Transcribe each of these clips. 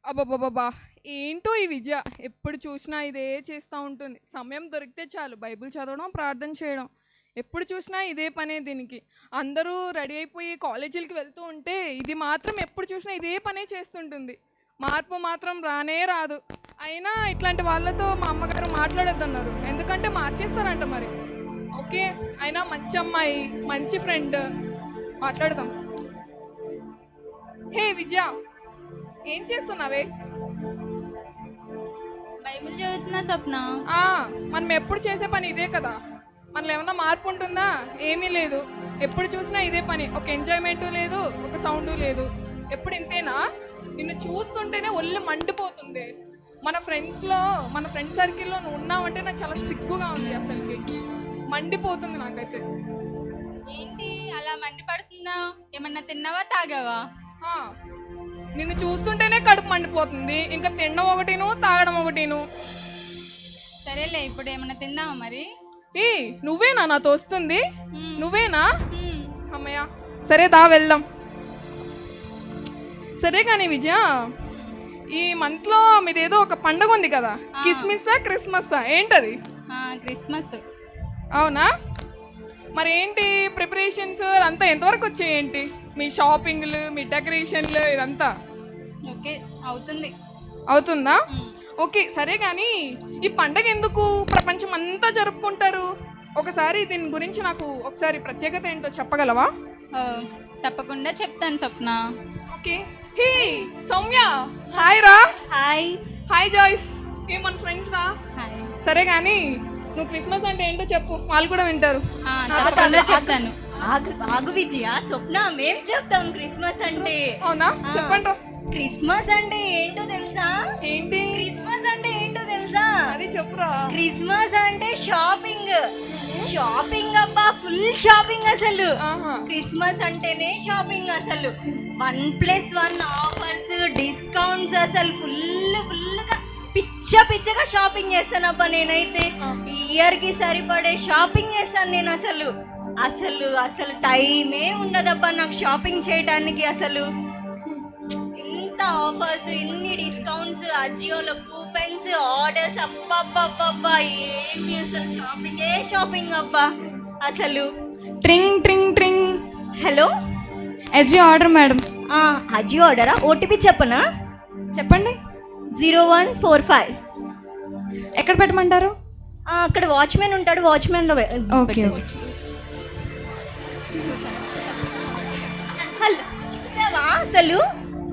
అబ్బబ్బబ్బా! ఏంటో ఈ విద్య. ఎప్పుడు చూసినా ఇదే చేస్తా ఉంటుంది. సమయం దొరికితే చాలు బైబిల్ చదవడం, ప్రార్థన చేయడం. ఎప్పుడు చూసినా ఇదే పనే దీనికి. అందరూ రెడీ అయిపోయి కాలేజీలకి వెళ్తూ ఉంటే, ఇది మాత్రం ఎప్పుడు చూసినా ఇదే పనే చేస్తుంటుంది. మార్పు మాత్రం రానే రాదు. అయినా ఇట్లాంటి వాళ్ళతో మా అమ్మగారు మాట్లాడొద్దన్నారు. ఎందుకంటే మార్చేస్తారంట మరి. ఓకే. అయినా మంచి అమ్మాయి, మంచి ఫ్రెండ్. మాట్లాడదాం. హే విద్య, ఏం చేస్తున్నావే? బైబిల్ చదువుతున్నా స్వప్న. మనం ఎప్పుడు చేసే పని ఇదే కదా. మనలో ఏమన్నా మార్పు ఉంటుందా? ఏమీ లేదు. ఎప్పుడు చూసినా ఇదే పని. ఒక ఎంజాయ్మెంటు లేదు, ఒక సౌండు లేదు. ఎప్పుడు ఇంతేనా? నిన్ను చూస్తుంటేనే ఒళ్ళు మండిపోతుంది. మన ఫ్రెండ్ సర్కిల్లో నువ్వు ఉన్నావంటే నాకు చాలా సిగ్గుగా ఉంది. అసలుకి మండిపోతుంది నాకైతే. ఏంటి అలా మండిపడుతుందా? ఏమన్నా తిన్నావా, తాగావా? నిన్ను చూస్తుంటేనే కడుపు మండిపోతుంది. ఇంకా తినడం ఒకటిను, తాగడం ఒకటిను. సరేలే, ఇప్పుడు ఏమన్నా తిందామా మరి? నువ్వేనా నాతో వస్తుంది? నువ్వేనా? అమ్మయ్య, సరే దా వెళ్దాం. సరే కానీ విజయ, ఈ మంత్లో మీదేదో ఒక పండుగ ఉంది కదా, కిస్మిస్సా క్రిస్మస్సా ఏంటది? క్రిస్మస్. అవునా? మరి ఏంటి ప్రిపరేషన్స్ అంతా ఎంతవరకు వచ్చాయి? ఏంటి మీ షాపింగ్లు, మీ డెకరేషన్లు ఇదంతా? ఓకే, అవుతుందా? ఓకే, సరే కానీ ఈ పండగ ఎందుకు ప్రపంచం అంతా జరుపుకుంటారు? ఒకసారి దీని గురించి నాకు ఒకసారి ప్రత్యేకత ఏంటో చెప్పగలవా? తప్పకుండా చెప్తాను స్వప్న. ఓకే. హే సౌమ్య, హాయ్ రా. హాయ్ జాయ్స్, మన ఫ్రెండ్స్ రా. హాయ్. సరే కానీ నువ్వు క్రిస్మస్ అంటే ఏంటో చెప్పు, వాళ్ళు కూడా వింటారు. తప్పకుండా చెప్తాను. ఆగు విజయ, స్వప్న మేం చెప్తాం క్రిస్మస్ అంటే. అవునా? చెప్పండి రా. క్రిస్మస్ అంటే ఏంటో తెలుసా? ఏంటి క్రిస్మస్ అంటే ఏంటో తెలుసా? అది చెప్పురా. క్రిస్మస్ అంటే షాపింగ్. షాపింగ్ అబ్బా, ఫుల్ షాపింగ్ అసలు. క్రిస్మస్ అంటేనే షాపింగ్ అసలు. 1+1 ఆఫర్స్, డిస్కౌంట్స్, అసలు ఫుల్గా పిచ్చగా షాపింగ్ చేస్తానబ్బా నేనైతే. ఇయర్ కి సరిపడే షాపింగ్ చేస్తాను నేను. అసలు టైమే ఉండదబ్బా నాకు షాపింగ్ చేయడానికి. అసలు ఇంత ఆఫర్స్, ఇన్ని డిస్కౌంట్స్, అజియోలో కూపన్స్, ఆర్డర్స్, అబ్బా ఏమి అసలు షాపింగ్ అబ్బా అసలు. ట్రింగ్ ట్రింగ్ ట్రింగ్. Hello, Ajio order madam. Ajio ఆర్డరా? ఓటీపీ చెప్పనా? చెప్పండి. 0145. ఎక్కడ పెట్టమంటారు? అక్కడ వాచ్మెన్ ఉంటాడు, వాచ్మెన్లో. ఓకే. హలో, చూసావా అసలు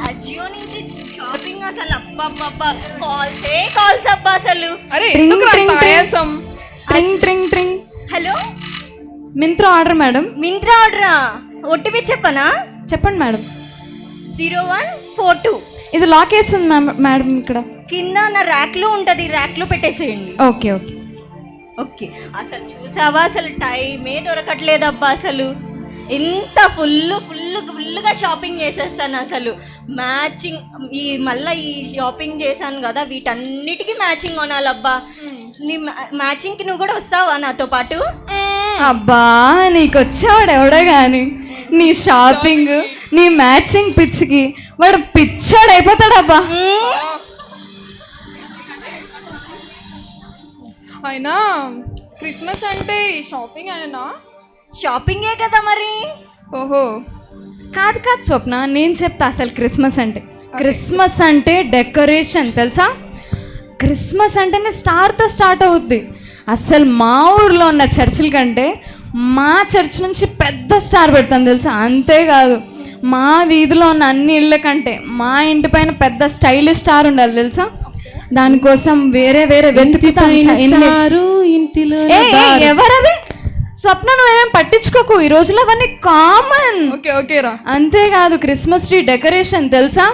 అజియో నుంచి షాపింగ్ అసలు అబ్బా కాల్స్ అబ్బా అసలు. Hello, Myntra order madam. Myntra ఆర్డరా? ఓటీపీ చెప్పనా? చెప్పండి మేడం. 0142. ఇది లాక్ వేస్తుంది మేడం. ఇక్కడ కింద నా ర్యాక్లో ఉంటుంది, ర్యాక్లో పెట్టేసేయండి. ఓకే. అసలు చూసావా, అసలు టైమే దొరకట్లేదబ్బా అసలు. ఎంత ఫుల్గా షాపింగ్ చేసేస్తాను అసలు. మ్యాచింగ్ మళ్ళీ ఈ షాపింగ్ చేశాను కదా, వీటన్నిటికీ మ్యాచింగ్ కొనాలబ్బా. నీ మ్యాచింగ్కి నువ్వు కూడా వస్తావా నాతో పాటు? అబ్బా, నీకు వచ్చావాడు ఎవడో కానీ. నీ షాపింగ్, నీ మ్యాచింగ్ పిచ్చికి వాడు పిచ్చాడు అయిపోతాడబ్బా. అయినా క్రిస్మస్ అంటే షాపింగ్ అయినా? షాపింగే కదా మరి. ఓహో, కాదు స్వప్న, నేను చెప్తా అసలు క్రిస్మస్ అంటే డెకరేషన్ తెలుసా? క్రిస్మస్ అంటేనే స్టార్తో స్టార్ట్ అవుద్ది. అసలు మా ఊర్లో ఉన్న చర్చిల కంటే మా చర్చ్ నుంచి పెద్ద స్టార్ పెడతాం తెలుసా? అంతేకాదు, మా వీధిలో ఉన్న అన్ని ఇళ్ళ కంటే మా ఇంటి పైన పెద్ద స్టైలిష్ స్టార్ ఉండాలి తెలుసా? దానికోసం వేరే వెతుకుతాం. ఎవరది? స్వప్న, నువ్వేమేం పట్టించుకోకు, ఈ రోజులో అవన్నీ కామన్. ఓకేరా. అంతేకాదు, క్రిస్మస్ ట్రీ డెకరేషన్ తెలుసా?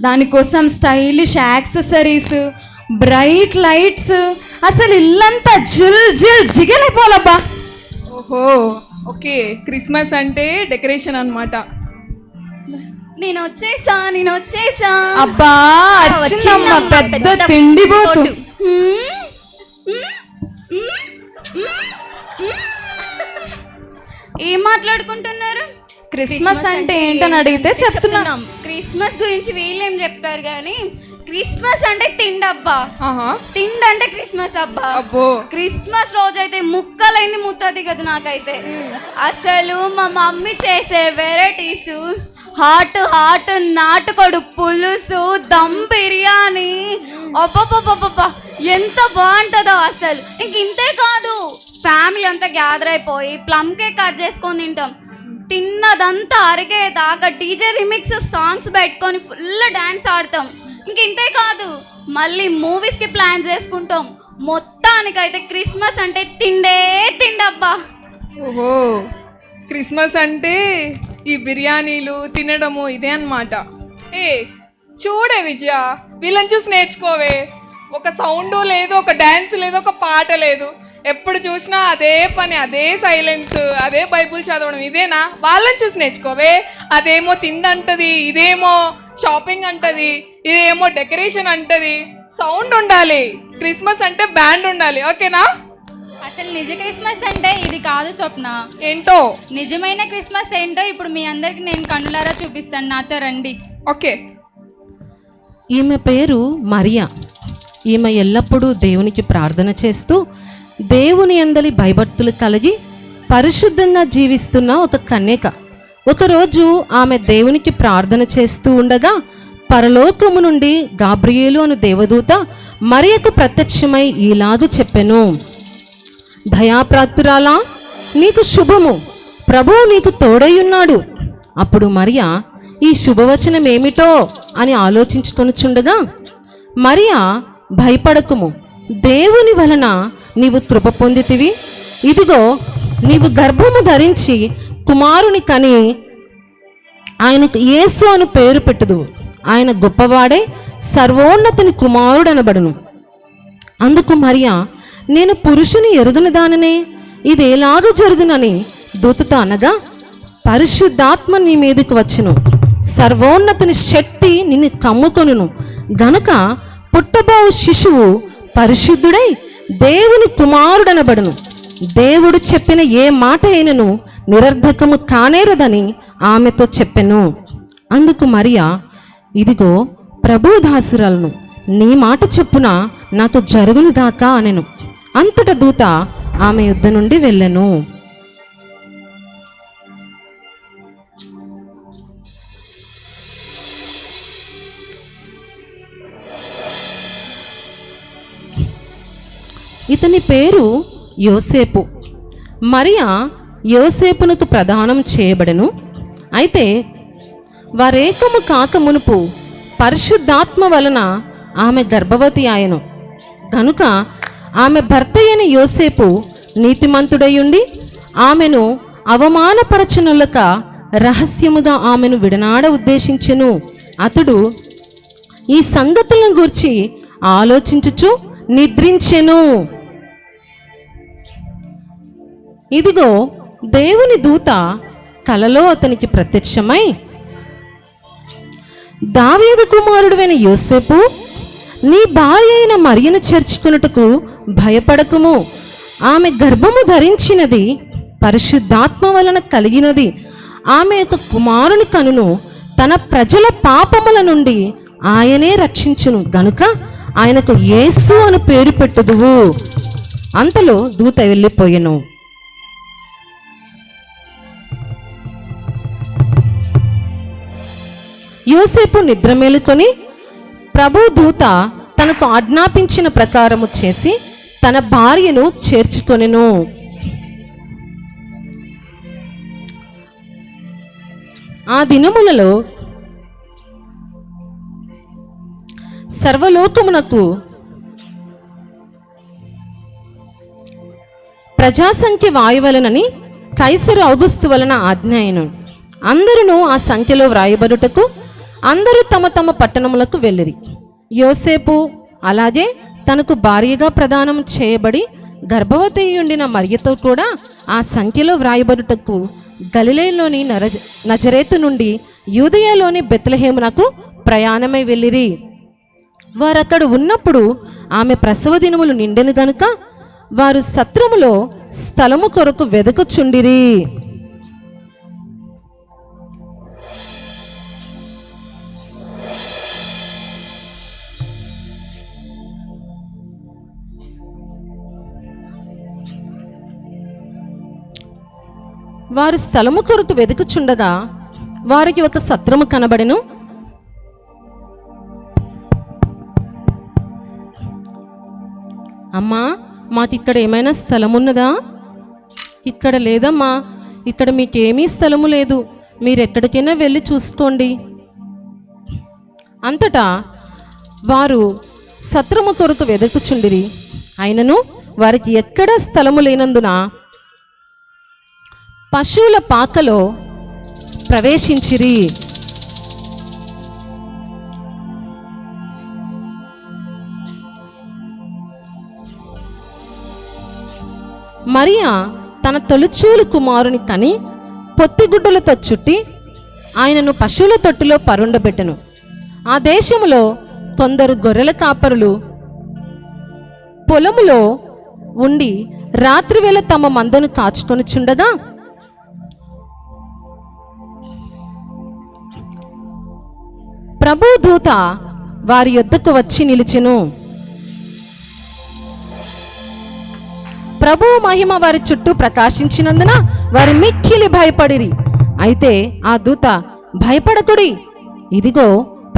దానికోసం స్టైలిష్ యాక్సెసరీస్, బ్రైట్ లైట్స్, అసలు ఇల్లంతా జిగలైపోవాలబ్బా. ఓహో, ఓకే. క్రిస్మస్ అంటే డెకరేషన్ అన్నమాట. నేను వచ్చేసా. అబ్బా, వచ్చిందమ్మా పెద్ద తిండిపోతు. ఏం మాట్లాడుకుంటున్నారు? క్రిస్మస్ అంటే ఏంటని అడిగితే చెప్తున్నాం. క్రిస్మస్ గురించి వీళ్ళేం చెప్తారు కానీ క్రిస్మస్ అంటే తిండబ్బా. ఆహా. తిండి అంటే క్రిస్మస్ అబ్బా. అబ్బో. క్రిస్మస్ రోజైతే ముక్కలైంది ముత్తది కదా నాకైతే. అసలు మా మమ్మీ చేసే వెరైటీస్, హాట్ నాటుకోడు పులుసు, దమ్ బిర్యానీ, అబ్బబ్బబ్బబ్బా ఎంత బాగుంటుందో అసలు. ఇంక ఇంతే కాదు, ఫ్యామిలీ అంతా గ్యాదర్ అయిపోయి ప్లమ్ కేక్ కట్ చేసుకొని తింటాం. తిన్నదంతా అరిగేదాకా డీజే రిమిక్స్ సాంగ్స్ పెట్టుకొని ఫుల్ డాన్స్ ఆడతాం. ఇంక ఇంతే కాదు, మళ్ళీ మూవీస్కి ప్లాన్ చేసుకుంటాం. మొత్తానికైతే క్రిస్మస్ అంటే తిండబ్బా. ఓహో, క్రిస్మస్ అంటే ఈ బిర్యానీలు తినడము ఇదే అన్నమాట. చూడే విజయ, వీళ్ళని చూసి నేర్చుకోవే. ఒక సౌండ్ లేదు, ఒక డ్యాన్స్ లేదు, ఒక పాట లేదు. ఎప్పుడు చూసినా అదే పని, అదే సైలెన్స్, అదే బైబుల్ చదవడం. ఇదేనా? వాళ్ళని చూసి నేర్చుకోవే. అదేమో తిండంటది, ఇదేమో షాపింగ్ అంటది, ఇదేమో డెకరేషన్ అంటది. సౌండ్ ఉండాలి. క్రిస్మస్ అంటే బ్యాండ్ ఉండాలి. ఓకేనా? అసలు నిజ క్రిస్మస్ అంటే ఇది కాదు స్వప్న. ఏంటో నిజమైన క్రిస్మస్ ఏంటో ఇప్పుడు మీ అందరికి నేను కన్నులారా చూపిస్తాను, నాతో రండి. ఓకే. ఈమె పేరు మరియా. ఈమె ఎల్లప్పుడూ దేవునికి ప్రార్థన చేస్తూ దేవుని యందలి భయభక్తులు కలిగి పరిశుద్ధంగా జీవిస్తున్న ఒక కన్యక. ఒకరోజు ఆమె దేవునికి ప్రార్థన చేస్తూ ఉండగా పరలోకము నుండి గాబ్రియేలు అను దేవదూత మరియకు ప్రత్యక్షమై ఈలాగు చెప్పెను, దయాప్రాప్తురాలా, నీకు శుభము, ప్రభువు నీకు తోడైయున్నాడు. అప్పుడు మరియా ఈ శుభవచనం ఏమిటో అని ఆలోచించుకొనుచుండగా, మరియా భయపడకుము, దేవుని వలన నీవు కృప పొందితివి. ఇదిగో నీవు గర్భము ధరించి కుమారుని కని ఆయనకు యేసు అను పేరు పెట్టుదు. ఆయన గొప్పవాడే, సర్వోన్నతుని కుమారుడనబడును. అందుకు మరియా, నేను పురుషుని ఎరుగని దానినే, ఇది ఎలాగ జరుగునని దూతతో అనగా, పరిశుద్ధాత్మ నీ మీదకి వచ్చును, సర్వోన్నతుని శక్తి నిన్ను కమ్ముకొనును గనుక పుట్టబోవు శిశువు పరిశుద్ధుడై దేవుని కుమారుడనబడును. దేవుడు చెప్పిన ఏ మాట అయినను నిరర్ధకము కానేరదని ఆమెతో చెప్పెను. అందుకు మరియా, ఇదిగో ప్రభు దాసురాలను, నీ మాట చొప్పున నాకు జరుగునుగాక అనెను. అంతట దూత ఆమె యుద్ధ నుండి వెళ్ళెను. ఇతని పేరు యోసేపు. మరియా యోసేపునకు ప్రదానం చేయబడెను. అయితే వారేకము కాక మునుపు పరిశుద్ధాత్మ వలన ఆమె గర్భవతి ఆయను కనుక ఆమె భర్త అయిన యోసేపు నీతిమంతుడయుండి ఆమెను అవమానపరచనులక రహస్యముగా ఆమెను విడనాడ ఉద్దేశించెను. అతడు ఈ సంగతులను గూర్చి ఆలోచించుచు నిద్రించెను. ఇదిగో దేవుని దూత కలలో అతనికి ప్రత్యక్షమై, దావీదు కుమారుడైన యోసేపు, నీ భార్య అయిన మరియను చేర్చుకున్నట్టుకు భయపడకుము. ఆమె గర్భము ధరించినది పరిశుద్ధాత్మ వలన కలిగినది. ఆమె యొక్క కుమారుని కనును, తన ప్రజల పాపముల నుండి ఆయనే రక్షించును గనుక ఆయనకు యేసు అని పేరు పెట్టుదువు. అంతలో దూత వెళ్ళిపోయెను. యోసేపు నిద్ర మేలుకొని ప్రభు దూత తనకు ఆజ్ఞాపించిన ప్రకారము చేసి తన భార్యను చేర్చుకొనెను. ఆ దినములలో సర్వలోకమునకు ప్రజాసంఖ్య వాయువలనని కైసరు ఔగుస్తు వలన ఆజ్ఞ అయిను. అందరూ ఆ సంఖ్యలో వ్రాయబడుటకు అందరూ తమ తమ పట్టణములకు వెళ్ళిరి. యోసేపు అలాగే తనకు భార్యగా ప్రదానం చేయబడి గర్భవతి ఉండిన మరియతో కూడా ఆ సంఖ్యలో వ్రాయబడుటకు గలిలయలోని నజరేతు నుండి యూదయలోని బెత్లెహేమునకు ప్రయాణమై వెళ్ళిరి. వారక్కడ ఉన్నప్పుడు ఆమె ప్రసవ దినములు నిండెను గనుక వారు సత్రములో స్థలము కొరకు వెదకుచుండిరి. వారు స్థలము కొరకు వెతుకుచుండగా వారికి ఒక సత్రము కనబడెను. అమ్మా, మాకిక్కడ ఏమైనా స్థలం ఉన్నదా? ఇక్కడ లేదమ్మా, ఇక్కడ మీకేమీ స్థలము లేదు, మీరెక్కడికైనా వెళ్ళి చూసుకోండి. అంతటా వారు సత్రము కొరకు వెదకుచుండిరి. అయినను వారికి ఎక్కడా స్థలము లేనందున పశువుల పాకలో ప్రవేశించిరి. మరియా తన తొలిచూలు కుమారుని కని పొత్తిగుడ్డలతో చుట్టి ఆయనను పశువుల తొట్టిలో పరుండబెట్టెను. ఆ దేశములో కొందరు గొర్రెల కాపరులు పొలములో ఉండి రాత్రివేళ తమ మందను కాచుకొనుచుండగా ప్రభు దూత వారి యొద్దకు వచ్చి నిలిచెను. ప్రభువు మహిమ వారి చుట్టూ ప్రకాశించినందున వారు మిక్కిలి భయపడిరి. అయితే ఆ దూత, భయపడకుడి, ఇదిగో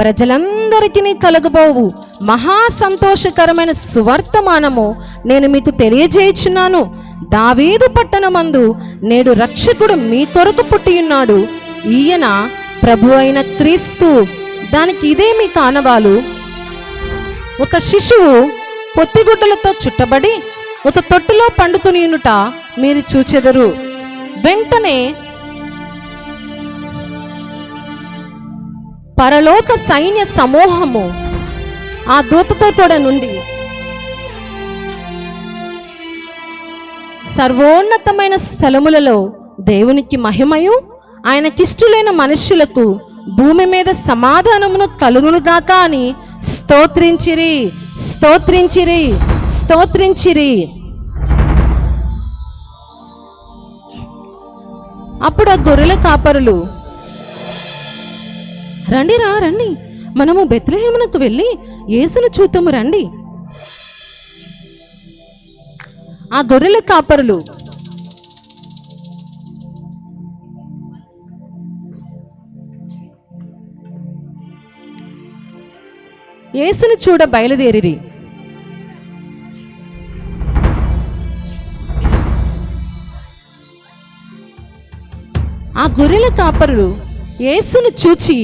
ప్రజలందరికీ కలగబోవు మహా సంతోషకరమైన సువర్తమానము నేను మీకు తెలియజేయుచున్నాను. దావీదు పట్టణమందు నేడు రక్షకుడు మీ కొరకు పుట్టియున్నాడు. ఈయన ప్రభు అయిన క్రీస్తు. దానికి ఇదే మీ కానవాలు. ఒక శిశువు పొత్తిగుడ్డలతో చుట్టబడి ఒక తొట్టిలో పండుకొనియునుట మీరు చూచెదరు. వెంటనే పరలోక సైన్య సమూహము ఆ దూతతో కూడా నుండి సర్వోన్నతమైన స్థలములలో దేవునికి మహిమయు ఆయనకిష్టులైన మనుష్యులకు భూమి మీద సమాధానమును కలుగునుగాక అని స్తోత్రించిరి, స్తోత్రించిరి, స్తోత్రించిరి. అప్పుడు ఆ గొర్రెల కాపరులు, రండిరా రండి, మనము బెత్లెహేమునకు వెళ్ళి యేసును చూద్దాము రండి. ఆ గొర్రెల కాపరులు యేసును చూడ బయలుదేరిరి. ఆ గొర్రెల కాపరులు యేసును చూచి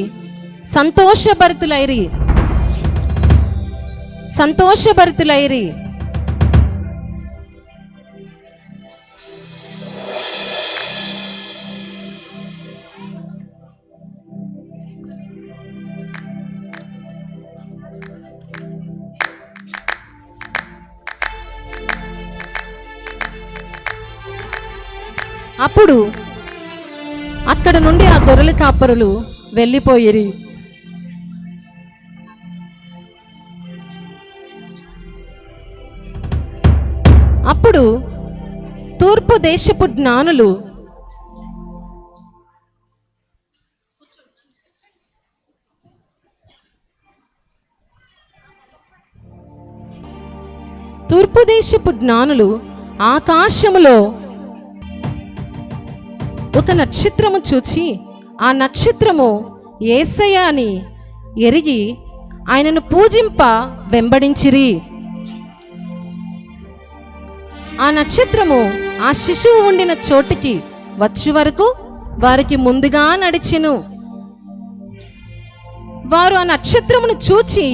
సంతోషభరితులైరి. అప్పుడు అక్కడ నుండి ఆ గొర్రెల కాపరులు వెళ్ళిపోయిరి. అప్పుడు తూర్పు దేశపు జ్ఞానులు ఆకాశములో ఒక నక్షత్రము చూచి ఆ నక్షత్రము యేసయ్య అని ఎరిగి ఆయనను పూజింప వెంబడించిరి. ఆ నక్షత్రము ఆ శిశువు ఉండిన చోటికి వచ్చే వరకు వారికి ముందుగా నడిచెను. వారు ఆ నక్షత్రమును చూచి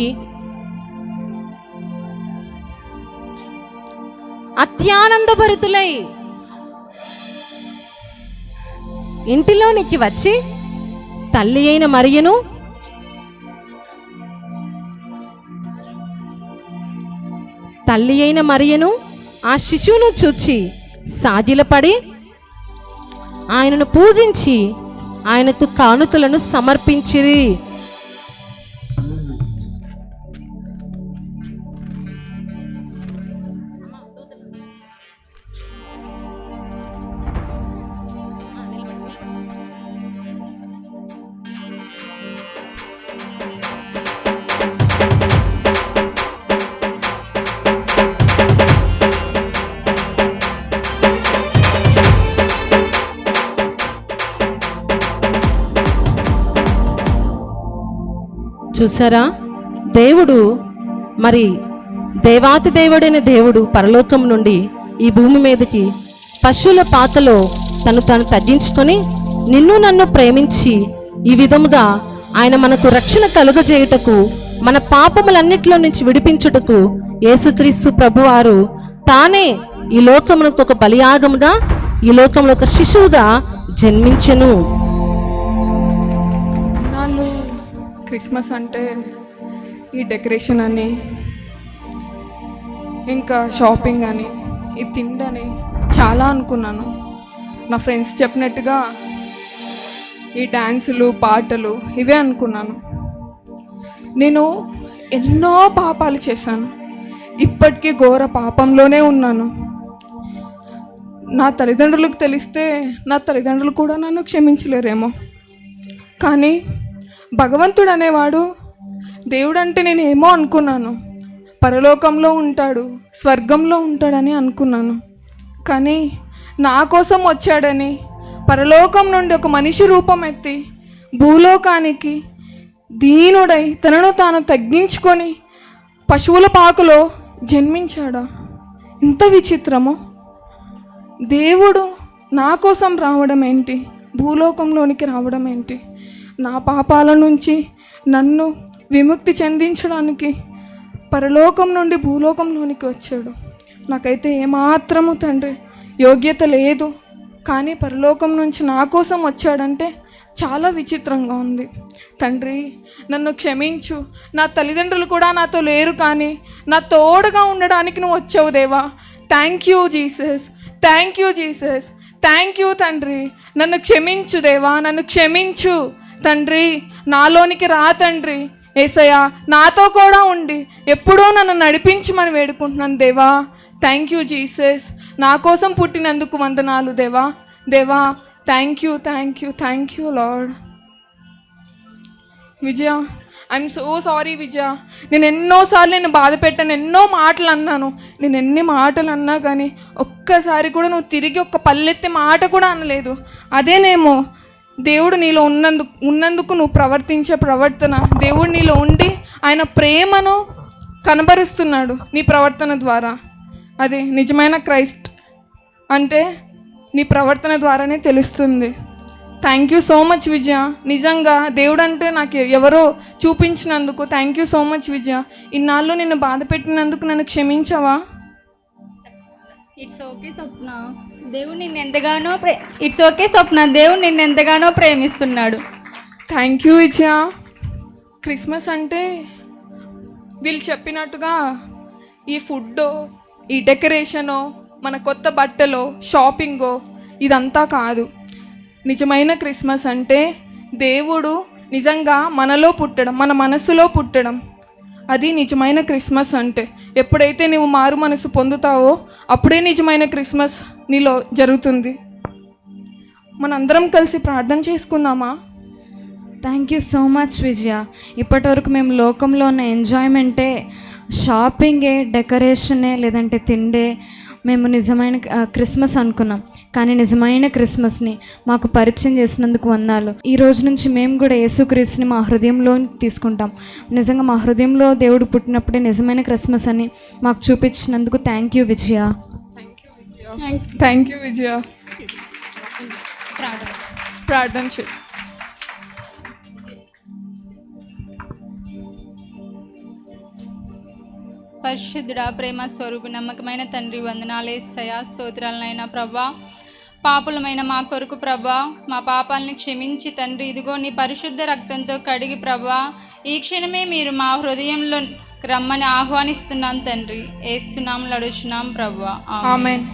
అత్యానందభరితులై ఇంటిలోనికి వచ్చి తల్లి అయిన మరియను ఆ శిశువును చూచి సాగిలపడి ఆయనను పూజించి ఆయనకు కానుకలను సమర్పించిరి. చూసారా, దేవుడు మరి దేవాతి దేవుడైన దేవుడు పరలోకం నుండి ఈ భూమి మీదకి పశువుల పాకలో తను తగ్గించుకొని నిన్ను నన్ను ప్రేమించి ఈ విధముగా ఆయన మనకు రక్షణ కలుగజేయుటకు, మన పాపములన్నిటిలో నుంచి విడిపించుటకు యేసుక్రీస్తు ప్రభువారు తానే ఈ లోకమునకు ఒక బలియాగముగా, ఈ లోకంలో ఒక శిశువుగా జన్మించెను. నాళ్ళు క్రిస్మస్ అంటే ఈ డెకరేషన్ అని, ఇంకా షాపింగ్ అని, ఈ తిండని చాలా అనుకున్నాను. నా ఫ్రెండ్స్ చెప్పినట్టుగా ఈ డ్యాన్సులు, పాటలు ఇవే అనుకున్నాను. నేను ఎన్నో పాపాలు చేశాను. ఇప్పటికీ ఘోర పాపంలోనే ఉన్నాను. నా తల్లిదండ్రులకు తెలిస్తే నా తల్లిదండ్రులు కూడా నన్ను క్షమించలేరేమో. కానీ భగవంతుడు అనేవాడు, దేవుడు అంటే నేను ఏమో అనుకున్నాను, పరలోకంలో ఉంటాడు, స్వర్గంలో ఉంటాడని అనుకున్నాను. కానీ నా కోసం వచ్చాడని పరలోకం నుండి ఒక మనిషి రూపం ఎత్తి భూలోకానికి దీనుడై తనను తాను తగ్గించుకొని పశువుల పాకలో జన్మించాడా? ఇంత విచిత్రమో! దేవుడు నా కోసం రావడం ఏంటి, భూలోకంలోనికి రావడం ఏంటి, నా పాపాల నుంచి నన్ను విముక్తి చెందించడానికి పరలోకం నుండి భూలోకంలోనికి వచ్చాడు. నాకైతే ఏమాత్రము తండ్రి యోగ్యత లేదు, కానీ పరలోకం నుంచి నా కోసం వచ్చాడంటే చాలా విచిత్రంగా ఉంది. తండ్రి నన్ను క్షమించు. నా తల్లిదండ్రులు కూడా నాతో లేరు, కానీ నా తోడుగా ఉండడానికి నువ్వు వచ్చావు దేవా. Thank you Jesus, thank you Jesus, thank you తండ్రి. నన్ను క్షమించు దేవా, నన్ను క్షమించు తండ్రి. నాలోనికి రా తండ్రి. యేసయ్యా నాతో కూడా ఉండి ఎప్పుడూ నన్ను నడిపించమని వేడుకుంటున్నాను దేవా. Thank you Jesus. నా కోసం పుట్టినందుకు వందనాలు దేవా. దేవా thank you, thank you, thank you Lord. Vijaya, I'm so sorry Vijaya. నేను ఎన్నోసార్లు నేను బాధ పెట్టాను, ఎన్నో మాటలు అన్నాను. నేను ఎన్ని మాటలు అన్నా కానీ ఒక్కసారి కూడా నువ్వు తిరిగి ఒక్క పల్లెత్తే మాట కూడా అనలేదు. అదేనేమో దేవుడు నీలో ఉన్నందుకు నువ్వు ప్రవర్తించే ప్రవర్తన, దేవుడు నీలో ఉండి ఆయన ప్రేమను కనబరుస్తున్నాడు నీ ప్రవర్తన ద్వారా. అది నిజమైన క్రైస్ట్ అంటే నీ ప్రవర్తన ద్వారానే తెలుస్తుంది. థ్యాంక్ యూ సో మచ్ విజయ. నిజంగా దేవుడు అంటే నాకు ఎవరో చూపించినందుకు థ్యాంక్ యూ సో మచ్ విజయ. ఇన్నాళ్ళు నిన్ను బాధ పెట్టినందుకు నన్ను క్షమించవా? ఇట్స్ ఓకే స్వప్న, దేవుడు నిన్ను ఎంతగానో ఇట్స్ ఓకే స్వప్న, దేవుడు నిన్ను ఎంతగానో ప్రేమిస్తున్నాడు. Thank you Vijaya. క్రిస్మస్ అంటే వీళ్ళు చెప్పినట్టుగా ఈ ఫుడ్డో, ఈ డెకరేషనో, మన కొత్త బట్టలో, షాపింగో ఇదంతా కాదు. నిజమైన క్రిస్మస్ అంటే దేవుడు నిజంగా మనలో పుట్టడం, మన మనసులో పుట్టడం. అది నిజమైన క్రిస్మస్ అంటే. ఎప్పుడైతే నువ్వు మారు మనసు పొందుతావో అప్పుడే నిజమైన క్రిస్మస్ నీలో జరుగుతుంది. మనందరం కలిసి ప్రార్థన చేసుకుందామా? థ్యాంక్ యూ సో మచ్ విజయ. ఇప్పటివరకు మేము లోకంలో ఉన్న ఎంజాయ్మెంటే, షాపింగే, డెకరేషనే, లేదంటే తిండే మేము నిజమైన క్రిస్మస్ అనుకున్నాం. కానీ నిజమైన క్రిస్మస్ని మాకు పరిచయం చేసినందుకు వందనాలు. ఈ రోజు నుంచి మేము కూడా యేసుక్రీస్తుని మా హృదయంలో తీసుకుంటాం. నిజంగా మా హృదయంలో దేవుడు పుట్టినప్పుడే నిజమైన క్రిస్మస్ అని మాకు చూపించినందుకు thank you Vijaya. Thank you Vijaya. ప్రార్థన చేయి. పరిశుద్ధుడా, ప్రేమ స్వరూపి, నమ్మకమైన తండ్రి, వందనాలు యేసయ్యా, స్తోత్రాలనైనా ప్రభా. పాపులమైన మా కొరకు ప్రభా, మా పాపాలని క్షమించి తండ్రి ఇదిగో నీ పరిశుద్ధ రక్తంతో కడిగి ప్రభా ఈ క్షణమే మీరు మా హృదయంలో రమ్మని ఆహ్వానిస్తున్నాం తండ్రి. యేసు నామములో అడుగుచున్నాం ప్రభా, ఆమేన్.